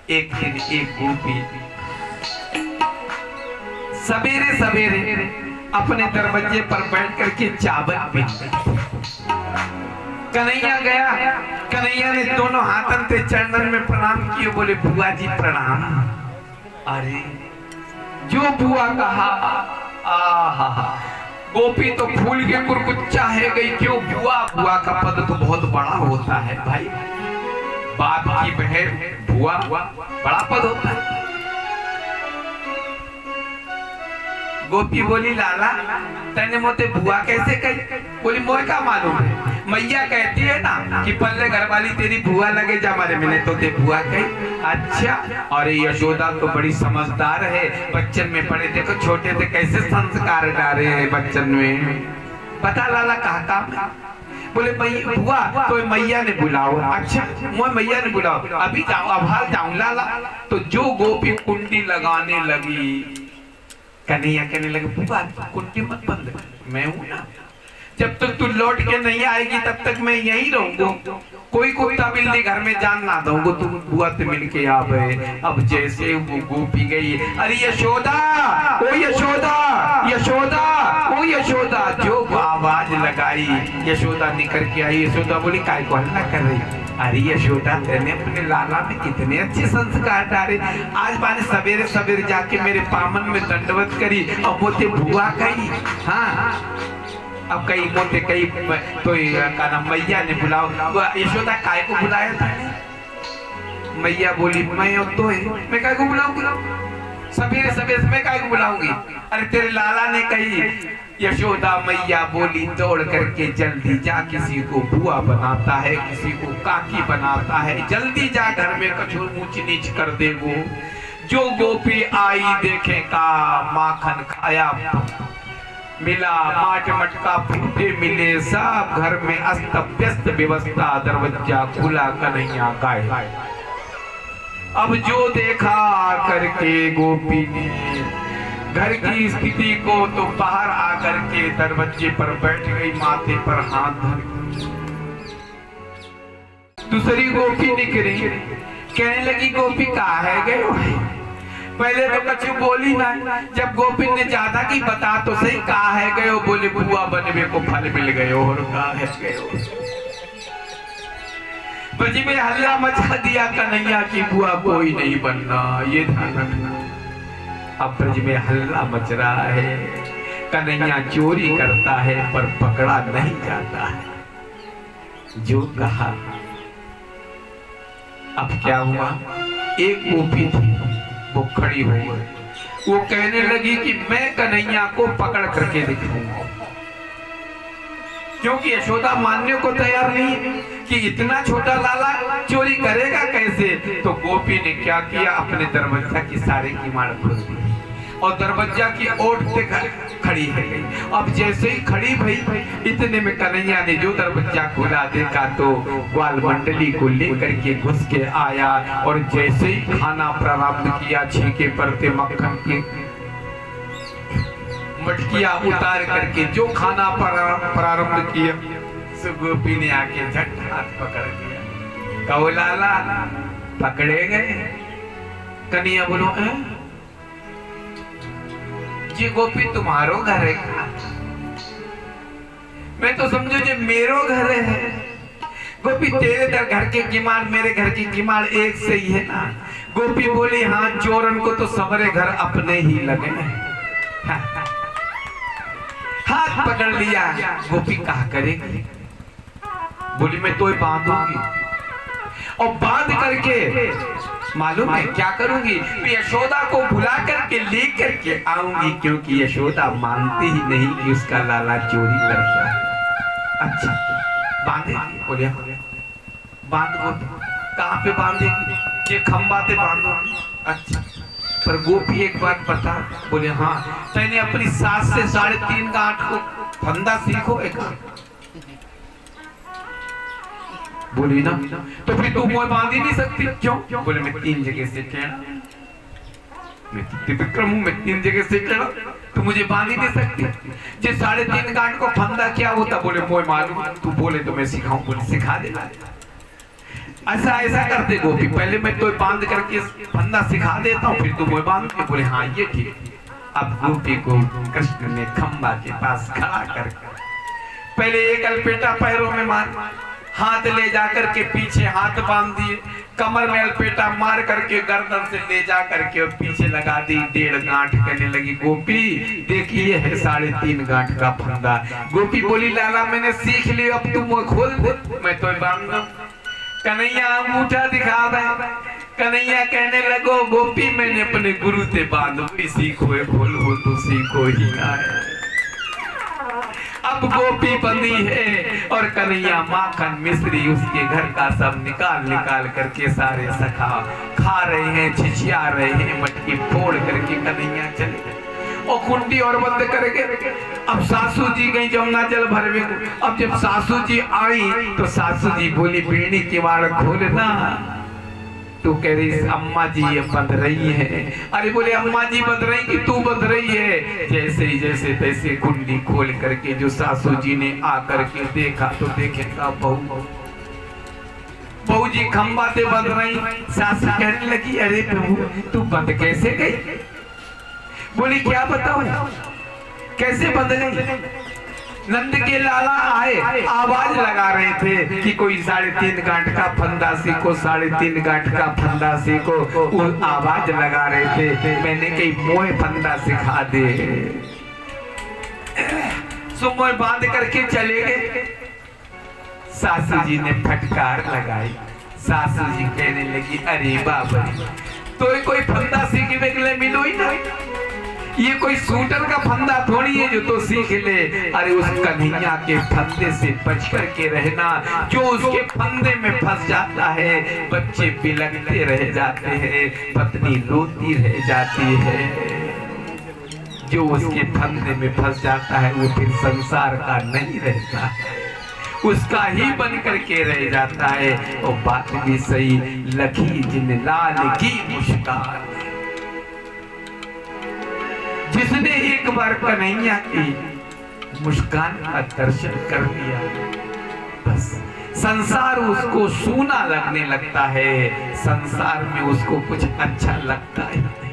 एक दिन एक गोपी सवेरे सवेरे अपने दरवाजे पर बैठ करके चावल पीती। कन्हैया गया, कन्हैया ने दोनों हाथन से चरणन में प्रणाम किए, बोले बुआ जी प्रणाम। अरे जो बुआ कहा, आहा गोपी तो फूल के कुरकुच्चा है गई। क्यों बुआ? बुआ का पद तो बहुत बड़ा होता है भाई, बाप की बहन बुआ बड़ा पद होता है। गोपी बोली लाला तने मोते बुआ कैसे कही? बोली मोए का मालूम है, मैया कहती है ना कि पल्ले घर वाली तेरी बुआ लगे जा, मारे मैंने तो ते बुआ कही। अच्छा, और यशोदा तो बड़ी समझदार है, बच्चन में पड़े देखो छोटे थे कैसे संस्कार डाले हैं बच्चन में। बता लाला कहा काम? बोले बुआ तो मैया ने बुलाओ। अच्छा मोए मैया ने बुलाओ, अभी जाऊँ अब हाल जाऊँ लाला। तो जो गोपी कुंडी लगाने लगी, कन्हैया कहने लगे बुआ कुंडी मत बंद, मैं हूं ना, जब तक तू लौट के नहीं आएगी तब तक मैं यहीं रहूंगा, कोई कुत्ता बिल्ली घर में जान ना दूंगा, तुम बुआ से मिल के आ गए। अब जैसे वो गोपी गई, अरे यशोदा ओ यशोदा, यशोदा ओ यशोदा, जो आवाज लगाई यशोदा निकल के आई। यशोदा बोली काय को हल्ला कर रही? अरे यशोदा तेने अपने लाला में कितने अच्छे संस्कार डाले, आज बाने सवेरे सवेरे जाके मेरे पामन में दंडवत करी, अब मोते बुआ कही। हाँ अब कई मोते कई तो का नाम मैया ने बुलाओ। यशोदा काय को बुलाया था? मैया बोली मैं अब तो है, मैं काय को बुलाऊंगी, सवेरे सवेरे मैं काय को बुलाऊंगी? अरे तेरे लाला ने कही। यशोदा मैया बोली दौड़ करके जल्दी जा, किसी को बुआ बनाता है, किसी को काकी बनाता है, जल्दी जा घर में कछु ऊंच नीच कर दे। वो जो गोपी आई देखे का माखन खाया मिला, माट मटका फूटे मिले, सब घर में अस्त व्यस्त व्यवस्था, दरवाजा खुला कन्हैया गाए। अब जो देखा करके गोपी ने घर की स्थिति को, तो बाहर आकर के दरवाजे पर बैठ गई, माथे पर हाथ धर। दूसरी गोपी निकली, कहने लगी गोपी कहाँ है गए? पहले तो कछु बोली ना, जब गोपी ने ज्यादा की बता तो सही कहा है गए? बोले बुआ बनवे को फल मिल गए और कहा है गए। ब्रज में हल्ला मचा दिया कन्हैया की बुआ कोई नहीं बनना, ये ध्यान रखना। अब ब्रज में हल्ला मच रहा है, कन्हैया चोरी करता है पर पकड़ा नहीं जाता है। जो कहा अब क्या हुआ, एक गोपी थी वो खड़ी हो गई, वो कहने लगी कि मैं कन्हैया को पकड़ करके दिखाऊंगा, क्योंकि यशोदा मानने को तैयार नहीं कि इतना छोटा लाला चोरी करेगा कैसे। तो गोपी ने क्या किया, अपने दरवाजा की सारे किवाड़ खोल दी और दरवाजा की ओट से खड़ी है गई। अब जैसे ही खड़ी भई, इतने में कन्हैया ने जो दरवाजा खोला देखा तो ग्वाल मंडली को लेकर के घुस के आया, और जैसे ही खाना प्रारंभ किया, छींके परते मक्खन की मटकिया उतार करके जो खाना प्रारंभ किया, गोपी ने आके झट हाथ पकड़ लिया, कहो लाला पकड़े गए। कन्हैया बोलो जी गोपी तुम्हारो घर है क्या? मैं तो समझो जी मेरो घर है। गोपी तेरे घर के किमाड़ मेरे घर की किमाड़ एक से ही है ना। गोपी बोली हाँ, चोरन को तो सबरे घर अपने ही लगे। हाथ पकड़ लिया, गोपी कहा करेगी? बोली मैं तो बांधूंगी, और बांध करके मालूम है क्या करूंगी, यशोदा को बुला करके ले करके आऊंगी, क्योंकि यशोदा मानती ही नहीं कि उसका लाला चोरी करता है। अच्छा बांधेगी? बोले बांध दो। कहाँ पे बांधेगी? ये खंबा पे बांधो। अच्छा पर गोपी एक बात बता। बोले हाँ, तैने अपनी सास से 3.5 गांठ को फंदा सीखो एक। बोली ना, तो फिर तू मुझे बांध ही नहीं सकती। क्यों? बोले मैं 3 जगह से टेढ़ा, मैं विक्रम हूँ, मैं 3 जगह से टेढ़ा, तू मुझे बांध ही नहीं सकती। जो 3.5 गांठ को फंदा क्या होता? बोले मोए मालूम, तू बोले तो मैं सिखाऊं। बोले सिखा दे। ऐसा ऐसा करते गोपी, पहले मैं तो बांध करके फंदा सिखा देता हूँ, फिर तुम बांध के। बोले हाँ ये ठीक। अब गोपी को कृष्ण ने खंबा के पास खड़ा कर पहले एक अलपेटा पैरों में मार, हाथ ले जाकर के पीछे हाथ बांध दिए, कमर में अलपेटा मार करके गर्दन से ले जा करके और पीछे लगा दी। 1.5 गांठ करने लगी गोपी। देखिए है 3.5 गांठ का फंदा। गोपी बोली लाला मैंने सीख लिया, अब तुम वो खोल दे, मैं तो बांध दूं। कन्हैया अंगूठा दिखा दे। कन्हैया कहने लगो गोपी मैंने अपने गुरु से बांधो, सीखो खोल हो तो सीखो ही आए। अब गोपी बंदी है और कन्हैया माखन मिश्री उसके घर का सब निकाल निकाल करके सारे सखा खा रहे हैं, छिछिया रहे हैं, मटकी फोड़ करके कन्हैया चले और कुंडी और बंद करके। अब सासू जी गई जमुना जल भरवे को। अब जब सासू जी आई तो सासू जी बोली बीड़ी किवाड़ खोलना। तू कह रही अम्मा जी ये बंध रही है। अरे बोले अम्मा जी बंध रही कि तू बंध रही है। जैसे ही जैसे तैसे कुंडी खोल करके जो सासू जी ने आकर के देखा तो देखेगा बहू जी खंबा से बंध रही। सासू कहने लगी अरे प्रभु तू बंध कैसे गई। बोली क्या बताऊं कैसे बंध गई। नंद के लाला आए, आवाज लगा रहे थे कि कोई 3.5 गांठ का फंदा सीखो, 3.5 गांठ का फंदा सीखो। वो आवाज लगा रहे थे, मैंने कही मोए फंदा सिखा दे। सो मोए बांध करके चले गए। सासू जी ने फटकार लगाई। सासू जी कहने लगी अरे बाबा तो कोई फंदा सीखने के लिए मिलो ही ना, ये कोई सूटर का फंदा थोड़ी है जो तो सीख ले। अरे उस कन्हैया के फंदे से बच कर के रहना। जो उसके फंदे में फंस जाता है बच्चे बिलखते रह जाते हैं, पत्नी रोती रह जाती है। जो उसके फंदे में फंस जाता है वो फिर संसार का नहीं रहता है, उसका ही बन करके रह जाता है। और बात भी सही लखी जिन लाल की मुस्कान। जिसने एक बार कन्हैया की मुस्कान का दर्शन कर लिया बस संसार उसको सूना लगने लगता है, संसार में उसको कुछ अच्छा लगता है।